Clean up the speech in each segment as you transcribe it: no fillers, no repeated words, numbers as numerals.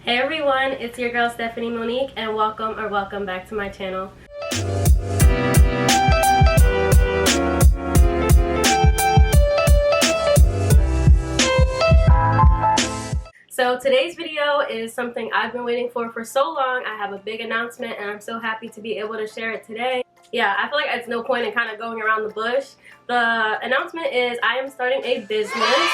Hey everyone, it's your girl Stephanie Monique, and welcome back to my channel. So today's video is something I've been waiting for so long. I have a big announcement and I'm so happy to be able to share it today. Yeah, I feel like it's no point in kind of going around the bush. The announcement is I am starting a business.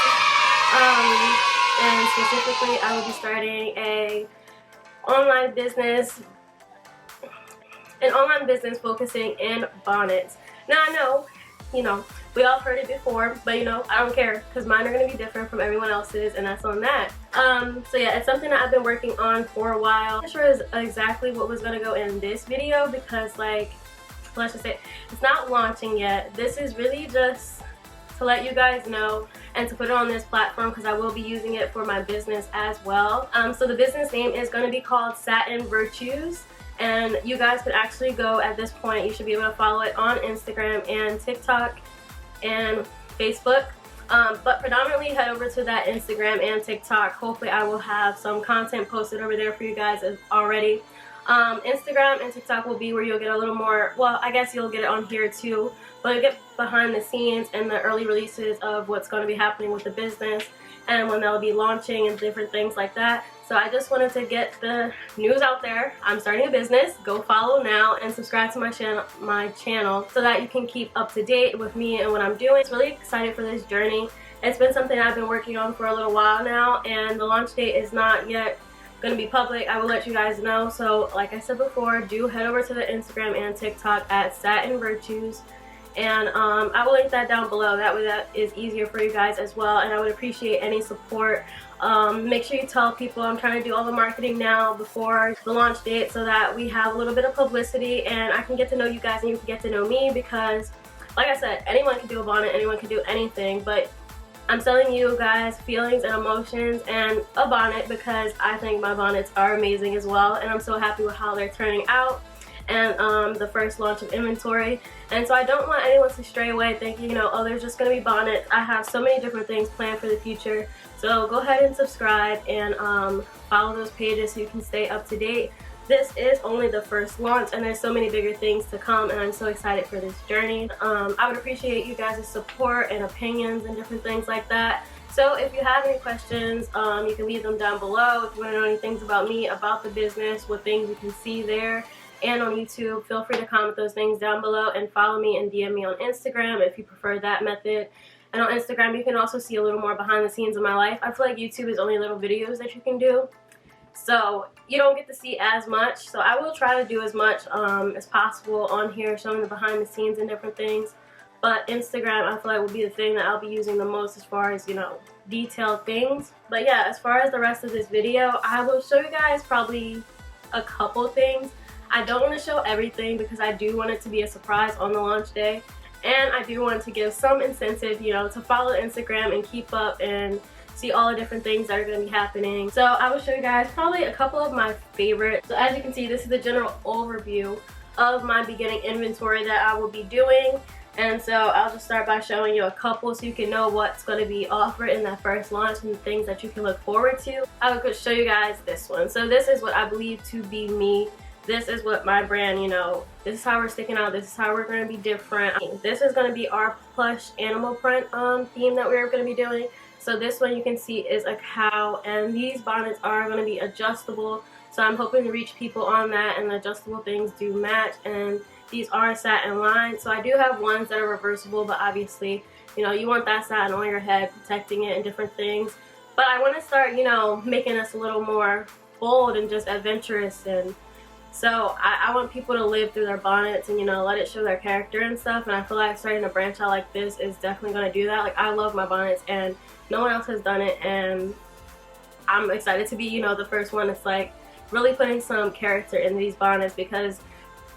And specifically I will be starting an online business focusing in bonnets. Now I know, we all heard it before, but I don't care because mine are going to be different from everyone else's, and that's on that. So yeah, it's something that I've been working on for a while. I'm not sure exactly what was going to go in this video because, like, let's just say it's not launching yet. This is really just to let you guys know and to put it on this platform because I will be using it for my business as well. So the business name is going to be called SATINVIRTUES, and you guys can actually go at this point. You should be able to follow it on Instagram and TikTok and Facebook. But predominantly head over to that Instagram and TikTok. Hopefully I will have some content posted over there for you guys already. Instagram and TikTok will be where you'll get a little more, well, I guess you'll get it on here too, but you'll get behind the scenes and the early releases of what's going to be happening with the business and when they'll be launching and different things like that. So I just wanted to get the news out there. I'm starting a business. Go follow now and subscribe to my channel so that you can keep up to date with me and what I'm doing. I'm really excited for this journey. It's been something I've been working on for a little while now, and the launch date is not yet going to be public. I will let you guys know. So like I said before, do head over to the Instagram and TikTok at SATINVIRTUES, and I will link that down below. That way that is easier for you guys as well, and I would appreciate any support. Make sure you tell people I'm trying to do all the marketing now before the launch date so that we have a little bit of publicity and I can get to know you guys and you can get to know me, because like I said, anyone can do a bonnet, anyone can do anything, but I'm selling you guys feelings and emotions and a bonnet because I think my bonnets are amazing as well, and I'm so happy with how they're turning out and the first launch of inventory. And so I don't want anyone to stray away thinking, oh, there's just going to be bonnets. I have so many different things planned for the future. So go ahead and subscribe and follow those pages so you can stay up to date. This is only the first launch and there's so many bigger things to come, and I'm so excited for this journey. I would appreciate you guys' support and opinions and different things like that. So if you have any questions, you can leave them down below. If you want to know any things about me, about the business, what things you can see there and on YouTube, feel free to comment those things down below, and follow me and DM me on Instagram if you prefer that method. And on Instagram you can also see a little more behind the scenes of my life. I feel like YouTube is only little videos that you can do, so you don't get to see as much. So I will try to do as much as possible on here, showing the behind the scenes and different things. But Instagram I feel like will be the thing that I'll be using the most as far as, detailed things. But yeah, as far as the rest of this video, I will show you guys probably a couple things. I don't want to show everything because I do want it to be a surprise on the launch day. And I do want to give some incentive, to follow Instagram and keep up and see all the different things that are going to be happening. So I will show you guys probably a couple of my favorites. So as you can see, this is the general overview of my beginning inventory that I will be doing. And so I'll just start by showing you a couple so you can know what's going to be offered in that first launch and things that you can look forward to. I will show you guys this one. So this is what I believe to be me. This is what my brand, this is how we're sticking out. This is how we're going to be different. This is going to be our plush animal print theme that we're going to be doing. So this one you can see is a cow, and these bonnets are going to be adjustable. So I'm hoping to reach people on that, and the adjustable things do match, and these are satin lined. So I do have ones that are reversible, but obviously, you want that satin on your head, protecting it and different things. But I want to start, making us a little more bold and just adventurous, and so I want people to live through their bonnets and, let it show their character and stuff. And I feel like starting to branch out like this is definitely going to do that. Like, I love my bonnets and no one else has done it. And I'm excited to be, the first one. It's like really putting some character in these bonnets, because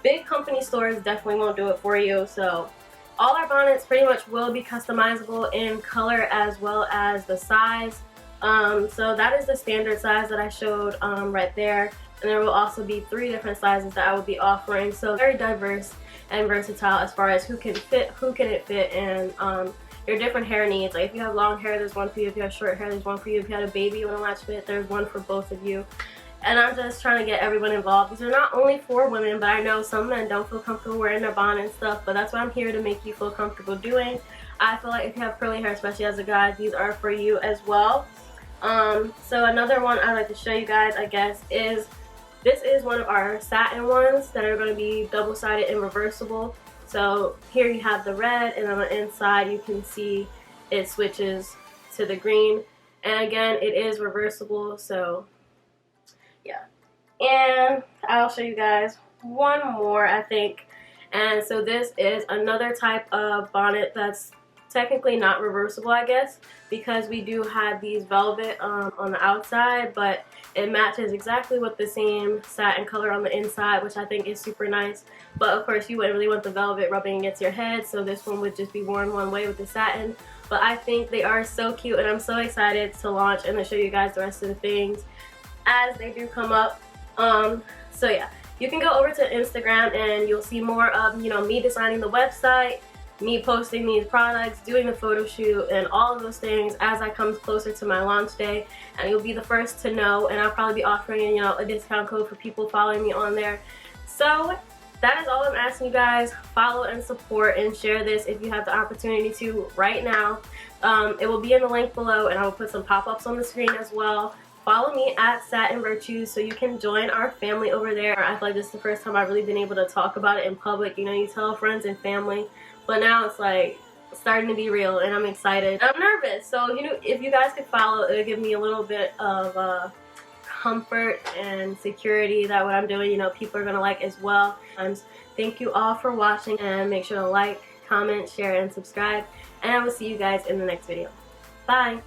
big company stores definitely won't do it for you. So all our bonnets pretty much will be customizable in color as well as the size. So that is the standard size that I showed right there. And there will also be 3 different sizes that I will be offering. So very diverse and versatile as far as who can it fit, and your different hair needs. Like if you have long hair, there's one for you. If you have short hair, there's one for you. If you had a baby with a latch fit, there's one for both of you. and I'm just trying to get everyone involved. These are not only for women, but I know some men don't feel comfortable wearing their bonnet and stuff, but that's what I'm here to make you feel comfortable doing. I feel like if you have curly hair, especially as a guy, these are for you as well. So another one I'd like to show you guys, I guess, is this is one of our satin ones that are going to be double-sided and reversible. So here you have the red, and on the inside you can see it switches to the green. And again, it is reversible, so yeah. And I'll show you guys one more, I think. And so this is another type of bonnet that's technically not reversible, I guess, because we do have these velvet on the outside, but it matches exactly with the same satin color on the inside, which I think is super nice. But of course you wouldn't really want the velvet rubbing against your head, so this one would just be worn one way with the satin. But I think they are so cute, and I'm so excited to launch and to show you guys the rest of the things as they do come up. So yeah, you can go over to Instagram and you'll see more of, you know, me designing the website, me posting these products, doing the photo shoot, and all of those things as I come closer to my launch day. And you'll be the first to know, and I'll probably be offering, you know, a discount code for people following me on there. So that is all I'm asking you guys. Follow and support and share this if you have the opportunity to right now. It will be in the link below, and I will put some pop-ups on the screen as well. Follow me at SATINVIRTUES so you can join our family over there. I feel like this is the first time I've really been able to talk about it in public. You know, you tell friends and family, but now it's like starting to be real, and I'm excited. I'm nervous, so you know, if you guys could follow, it'll give me a little bit of comfort and security that what I'm doing, you know, people are gonna like as well. Thank you all for watching, and make sure to like, comment, share, and subscribe, and I will see you guys in the next video. Bye.